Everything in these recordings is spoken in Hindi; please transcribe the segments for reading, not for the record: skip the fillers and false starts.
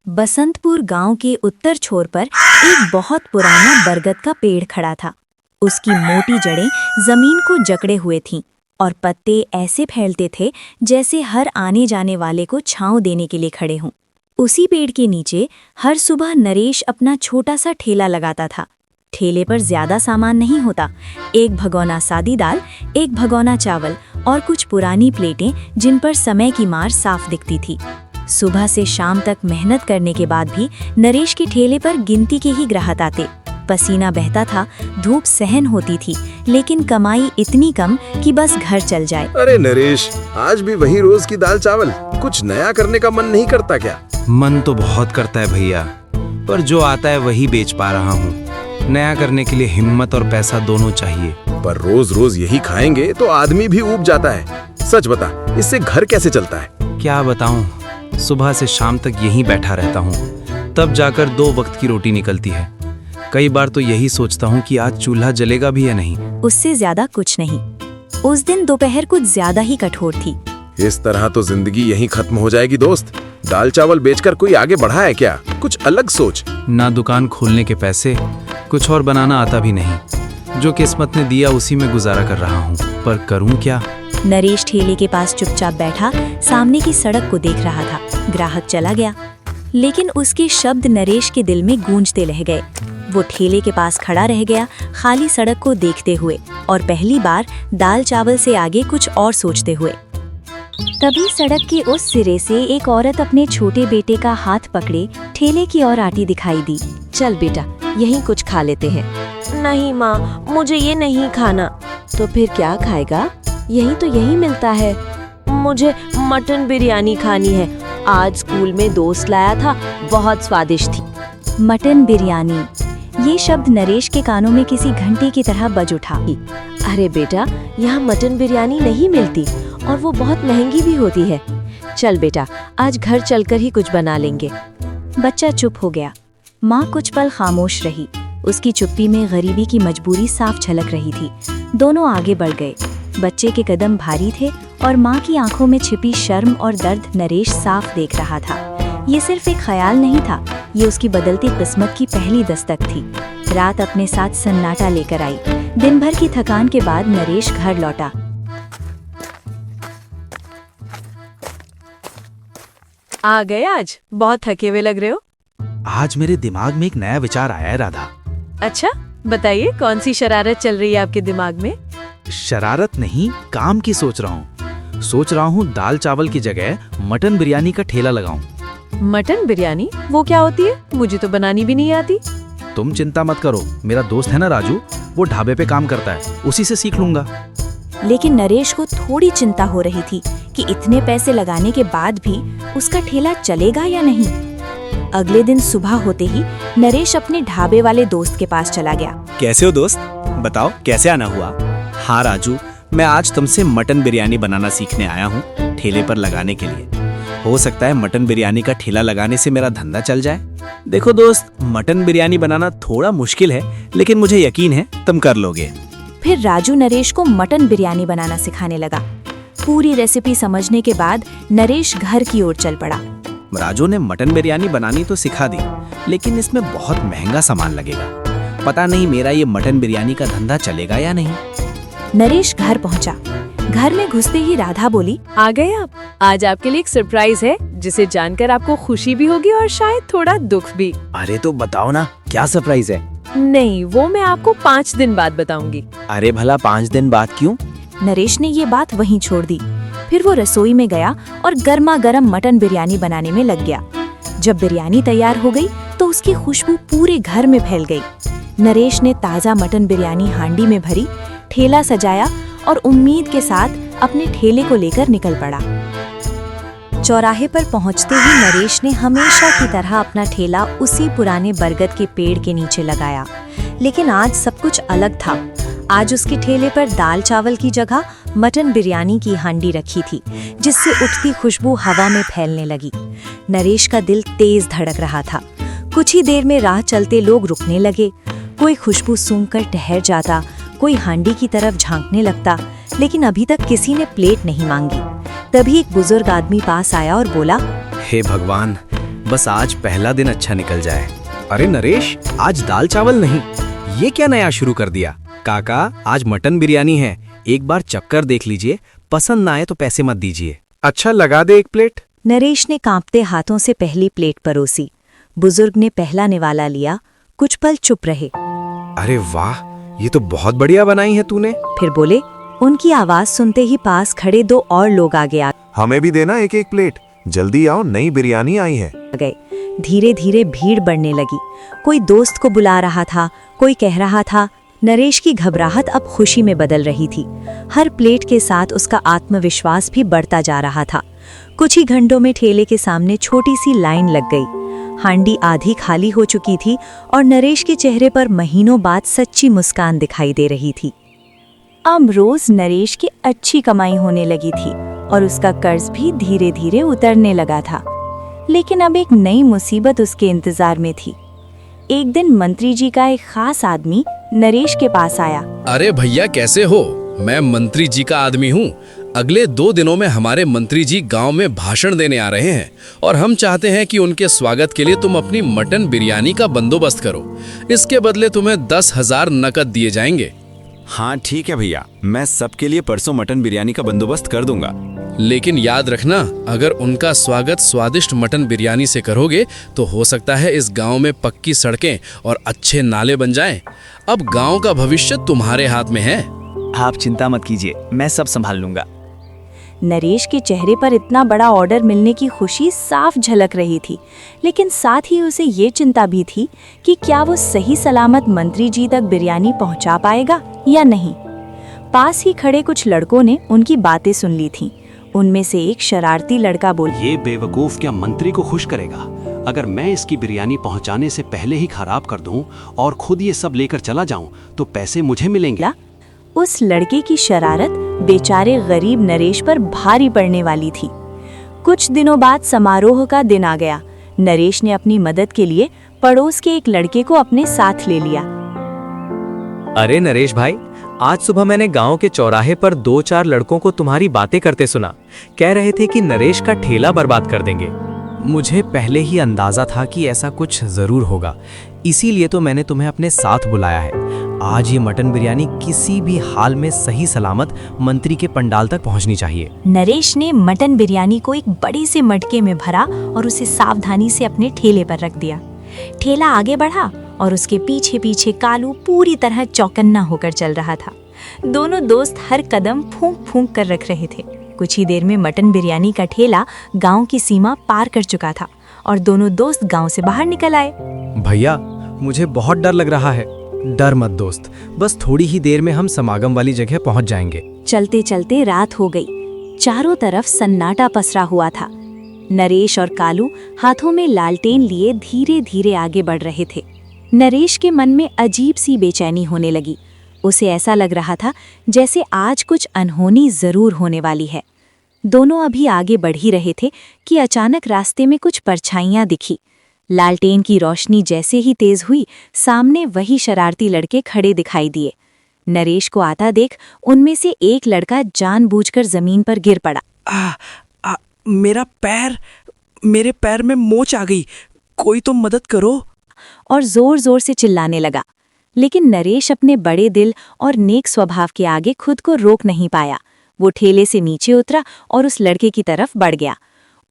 बसंतपुर गांव के उत्तर छोर पर एक बहुत पुराना बरगद का पेड़ खड़ा था। उसकी मोटी जड़ें जमीन को जकड़े हुए थीं और पत्ते ऐसे फैलते थे जैसे हर आने जाने वाले को छांव देने के लिए खड़े हों। उसी पेड़ के नीचे हर सुबह नरेश अपना छोटा सा ठेला लगाता था। ठेले पर ज्यादा सामान नहीं होता, एक भगोना सादी दाल, एक भगोना चावल और कुछ पुरानी प्लेटें जिन पर समय की मार साफ दिखती थी। सुबह से शाम तक मेहनत करने के बाद भी नरेश के ठेले पर गिनती के ही ग्राहक आते। पसीना बहता था, धूप सहन होती थी, लेकिन कमाई इतनी कम कि बस घर चल जाए। अरे नरेश, आज भी वही रोज की दाल चावल, कुछ नया करने का मन नहीं करता क्या? मन तो बहुत करता है भैया, पर जो आता है वही बेच पा रहा हूँ। नया करने के लिए हिम्मत और पैसा दोनों चाहिए। पर रोज रोज यही खाएंगे तो आदमी भी ऊब जाता है। सच बता, इससे घर कैसे चलता है? क्या बताऊँ, सुबह से शाम तक यहीं बैठा रहता हूँ, तब जाकर 2 वक्त की रोटी निकलती है। कई बार तो यही सोचता हूँ कि आज चूल्हा जलेगा भी या नहीं। उससे ज्यादा कुछ नहीं। उस दिन दोपहर कुछ ज्यादा ही कठोर थी। इस तरह तो जिंदगी यहीं खत्म हो जाएगी दोस्त। दाल चावल बेचकर कोई आगे बढ़ा है क्या? कुछ अलग सोच। ना दुकान खोलने के पैसे, कुछ और बनाना आता भी नहीं। जो किस्मत ने दिया उसी में गुजारा कर रहा हूँ, पर करूँ क्या? नरेश ठेले के पास चुपचाप बैठा सामने की सड़क को देख रहा था। ग्राहक चला गया, लेकिन उसके शब्द नरेश के दिल में गूंजते रह गए। वो ठेले के पास खड़ा रह गया, खाली सड़क को देखते हुए और पहली बार दाल चावल से आगे कुछ और सोचते हुए। तभी सड़क के उस सिरे से एक औरत अपने छोटे बेटे का हाथ पकड़े ठेले की ओर आती दिखाई दी। चल बेटा, यहीं कुछ खा लेते हैं। नहीं माँ, मुझे ये नहीं खाना। तो फिर क्या खाएगा? यही मिलता है। मुझे मटन बिरयानी खानी है। आज स्कूल में दोस्त लाया था, बहुत स्वादिष्ट थी। मटन बिरयानी, ये शब्द नरेश के कानों में किसी घंटे की तरह बज उठा। अरे बेटा, यहाँ मटन बिरयानी नहीं मिलती और वो बहुत महंगी भी होती है। चल बेटा, आज घर चलकर ही कुछ बना लेंगे। बच्चा चुप हो गया। माँ कुछ पल खामोश रही। उसकी चुप्पी में गरीबी की मजबूरी साफ झलक रही थी। दोनों आगे बढ़ गए। बच्चे के कदम भारी थे और माँ की आंखों में छिपी शर्म और दर्द नरेश साफ देख रहा था। ये सिर्फ एक ख्याल नहीं था, ये उसकी बदलती किस्मत की पहली दस्तक थी। रात अपने साथ सन्नाटा लेकर आई। दिन भर की थकान के बाद नरेश घर लौटा। आ गए आज? बहुत थके हुए लग रहे हो। आज मेरे दिमाग में एक नया विचार आया है राधा। अच्छा, बताइए, कौन सी शरारत चल रही है आपके दिमाग में? शरारत नहीं, काम की सोच रहा हूँ। सोच रहा हूँ दाल चावल की जगह मटन बिरयानी का ठेला लगाऊं। मटन बिरयानी? वो क्या होती है? मुझे तो बनानी भी नहीं आती। तुम चिंता मत करो, मेरा दोस्त है ना राजू, वो ढाबे पे काम करता है, उसी से सीख लूंगा। लेकिन नरेश को थोड़ी चिंता हो रही थी कि इतने पैसे लगाने के बाद भी उसका ठेला चलेगा या नहीं। अगले दिन सुबह होते ही नरेश अपने ढाबे वाले दोस्त के पास चला गया। कैसे हो दोस्त? बताओ कैसे आना हुआ? हाँ राजू, मैं आज तुमसे मटन बिरयानी बनाना सीखने आया हूँ, ठेले पर लगाने के लिए। हो सकता है मटन बिरयानी का ठेला लगाने से मेरा धंधा चल जाए। देखो दोस्त, मटन बिरयानी बनाना थोड़ा मुश्किल है, लेकिन मुझे यकीन है तुम कर लोगे। फिर राजू नरेश को मटन बिरयानी बनाना सिखाने लगा। पूरी रेसिपी समझने के बाद नरेश घर की ओर चल पड़ा। राजू ने मटन बिरयानी बनानी तो सिखा दी, लेकिन इसमें बहुत महंगा सामान लगेगा। पता नहीं मेरा ये मटन बिरयानी का धंधा चलेगा या नहीं। नरेश घर पहुंचा। घर में घुसते ही राधा बोली, आ गए आप? आज आपके लिए एक सरप्राइज है, जिसे जानकर आपको खुशी भी होगी और शायद थोड़ा दुख भी। अरे तो बताओ ना, क्या सरप्राइज है? नहीं, वो मैं आपको 5 दिन बाद बताऊंगी। अरे भला 5 दिन बाद क्यों? नरेश ने ये बात वहीं छोड़ दी। फिर वो रसोई में गया और गर्मा गर्म मटन बिरयानी बनाने में लग गया। जब बिरयानी तैयार हो गई तो उसकी खुशबू पूरे घर में फैल गई। नरेश ने ताज़ा मटन बिरयानी हांडी में भरी, ठेला सजाया और उम्मीद के साथ अपने ठेले को लेकर निकल पड़ा। चौराहे पर पहुंचते ही नरेश ने हमेशा की तरह अपना ठेला उसी पुराने बरगद के पेड़ के नीचे लगाया। लेकिन आज सब कुछ अलग था। आज उसके ठेले पर दाल चावल की जगह मटन बिरयानी की हांडी रखी थी, जिससे उठती खुशबू हवा में फैलने लगी। नरेश का दिल तेज धड़क रहा था। कुछ ही देर में राह चलते लोग रुकने लगे। कोई खुशबू सूंघकर ठहर जाता, कोई हांडी की तरफ झांकने लगता, लेकिन अभी तक किसी ने प्लेट नहीं मांगी। तभी एक बुजुर्ग आदमी पास आया और बोला, हे भगवान, बस आज पहला दिन अच्छा निकल जाए। अरे नरेश, आज दाल चावल नहीं, ये क्या नया शुरू कर दिया? काका, आज मटन बिरयानी है, एक बार चक्कर देख लीजिए, पसंद ना आए तो पैसे मत दीजिए। अच्छा, लगा दे एक प्लेट। नरेश ने कांपते हाथों से पहली प्लेट परोसी। बुजुर्ग ने पहला निवाला लिया। कुछ पल चुप रहे, अरे वाह, ये तो बहुत बढ़िया बनाई है तूने। फिर बोले। उनकी आवाज सुनते ही पास खड़े दो और लोग आगे आ हमें भी देना एक एक प्लेट, जल्दी आओ, नई बिरयानी आई है। गए। धीरे धीरे भीड़ बढ़ने लगी। कोई दोस्त को बुला रहा था, कोई कह रहा था। नरेश की घबराहट अब खुशी में बदल रही थी। हर प्लेट के साथ उसका आत्मविश्वास भी बढ़ता जा रहा था। कुछ ही घंटों में ठेले के सामने छोटी सी लाइन लग गई। हांडी आधी खाली हो चुकी थी और नरेश के चेहरे पर महीनों बाद सच्ची मुस्कान दिखाई दे रही थी। अब रोज नरेश की अच्छी कमाई होने लगी थी और उसका कर्ज भी धीरे धीरे उतरने लगा था। लेकिन अब एक नई मुसीबत उसके इंतजार में थी। एक दिन मंत्री जी का एक खास आदमी नरेश के पास आया। अरे भैया, कैसे हो? मैं मंत्री जी का आदमी हूँ। अगले 2 दिनों में हमारे मंत्री जी गांव में भाषण देने आ रहे हैं और हम चाहते हैं कि उनके स्वागत के लिए तुम अपनी मटन बिरयानी का बंदोबस्त करो। इसके बदले तुम्हें 10,000 नकद दिए जाएंगे। हाँ ठीक है भैया, मैं सबके लिए परसों मटन बिरयानी का बंदोबस्त कर दूंगा। लेकिन याद रखना, अगर उनका स्वागत स्वादिष्ट मटन बिरयानी से करोगे तो हो सकता है इस गांव में पक्की सड़कें और अच्छे नाले बन जाएं। अब गांव का भविष्य तुम्हारे हाथ में है। आप चिंता मत कीजिए, मैं सब संभाल लूंगा। नरेश के चेहरे पर इतना बड़ा ऑर्डर मिलने की खुशी साफ झलक रही थी, लेकिन साथ ही उसे ये चिंता भी थी कि क्या वो सही सलामत मंत्री जी तक बिरयानी पहुंचा पाएगा या नहीं। पास ही खड़े कुछ लड़कों ने उनकी बातें सुन ली थीं। उनमें से एक शरारती लड़का बोला, ये बेवकूफ क्या मंत्री को खुश करेगा? अगर मैं इसकी बिरयानी पहुंचाने से पहले ही खराब कर दूं और खुद ये सब लेकर चला जाऊं तो पैसे मुझे मिलेंगे। उस लड़के की शरारत बेचारे गरीब नरेश पर भारी पड़ने वाली थी। कुछ दिनों बाद समारोह का दिन आ गया। नरेश ने अपनी मदद के लिए पड़ोस के एक लड़के को अपने साथ ले लिया। अरे नरेश भाई, आज सुबह मैंने गांव के चौराहे पर 2-4 लड़कों को तुम्हारी बातें करते सुना। कह रहे थे कि नरेश का ठेला बर्बाद कर देंगे। मुझे पहले ही अंदाजा था कि ऐसा कुछ जरूर होगा, इसीलिए तो मैंने तुम्हें अपने साथ बुलाया है। आज ये मटन बिरयानी किसी भी हाल में सही सलामत मंत्री के पंडाल तक पहुंचनी चाहिए। नरेश ने मटन बिरयानी को एक बड़े से मटके में भरा और उसे सावधानी से अपने ठेले पर रख दिया। ठेला आगे बढ़ा और उसके पीछे पीछे कालू पूरी तरह चौकन्ना होकर चल रहा था। दोनों दोस्त हर कदम फूंक फूंक कर रख रहे थे। कुछ ही देर में मटन बिरयानी का ठेला गांव की सीमा पार कर चुका था और दोनों दोस्त गांव से बाहर निकल आए। भैया, मुझे बहुत डर लग रहा है। डर मत दोस्त, बस थोड़ी ही देर में हम समागम वाली जगह पहुंच जाएंगे। चलते चलते रात हो गई। चारों तरफ सन्नाटा पसरा हुआ था। नरेश और कालू हाथों में लालटेन लिए धीरे धीरे आगे बढ़ रहे थे। नरेश के मन में अजीब सी बेचैनी होने लगी। उसे ऐसा लग रहा था जैसे आज कुछ अनहोनी जरूर होने वाली है। दोनों अभी आगे बढ़ ही रहे थे कि अचानक रास्ते में कुछ परछाइयां दिखी। लालटेन की रोशनी जैसे ही तेज हुई, सामने वही शरारती लड़के खड़े दिखाई दिए। नरेश को आता देख उनमें से एक लड़का जानबूझकर जमीन पर गिर पड़ा। मेरे पैर में मोच आ गई, कोई तो मदद करो। और जोर जोर से चिल्लाने लगा। लेकिन नरेश अपने बड़े दिल और नेक स्वभाव के आगे खुद को रोक नहीं पाया। वो ठेले से नीचे उतरा और उस लड़के की तरफ बढ़ गया।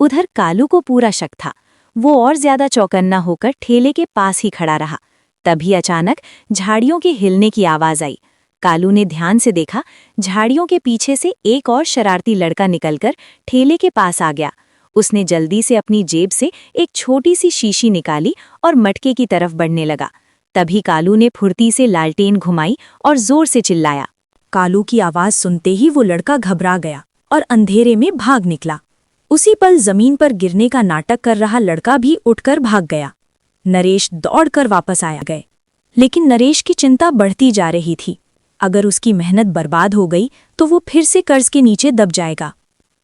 उधर कालू को पूरा शक था। वो और ज्यादा चौकन्ना होकर ठेले के पास ही खड़ा रहा। तभी अचानक झाड़ियों के हिलने की आवाज आई। कालू ने ध्यान से देखा, झाड़ियों के पीछे से एक और शरारती लड़का निकलकर ठेले के पास आ गया। उसने जल्दी से अपनी जेब से एक छोटी सी शीशी निकाली और मटके की तरफ बढ़ने लगा। तभी कालू ने फुर्ती से लालटेन घुमाई और जोर से चिल्लाया। कालू की आवाज सुनते ही वो लड़का घबरा गया और अंधेरे में भाग निकला। उसी पल जमीन पर गिरने का नाटक कर रहा लड़का भी उठकर भाग गया। नरेश दौड़कर वापस आया गए, लेकिन नरेश की चिंता बढ़ती जा रही थी। अगर उसकी मेहनत बर्बाद हो गई तो वो फिर से कर्ज के नीचे दब जाएगा।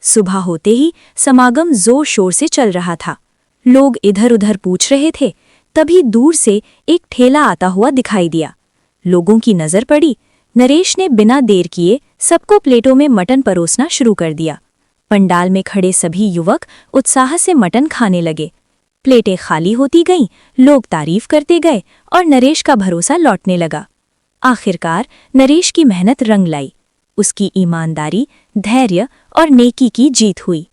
सुबह होते ही समागम जोर शोर से चल रहा था। लोग इधर उधर पूछ रहे थे। तभी दूर से एक ठेला आता हुआ दिखाई दिया। लोगों की नजर पड़ी। नरेश ने बिना देर किए सबको प्लेटों में मटन परोसना शुरू कर दिया। पंडाल में खड़े सभी युवक उत्साह से मटन खाने लगे। प्लेटें खाली होती गईं, लोग तारीफ करते गए और नरेश का भरोसा लौटने लगा। आखिरकार नरेश की मेहनत रंग लाई। उसकी ईमानदारी, धैर्य और नेकी की जीत हुई।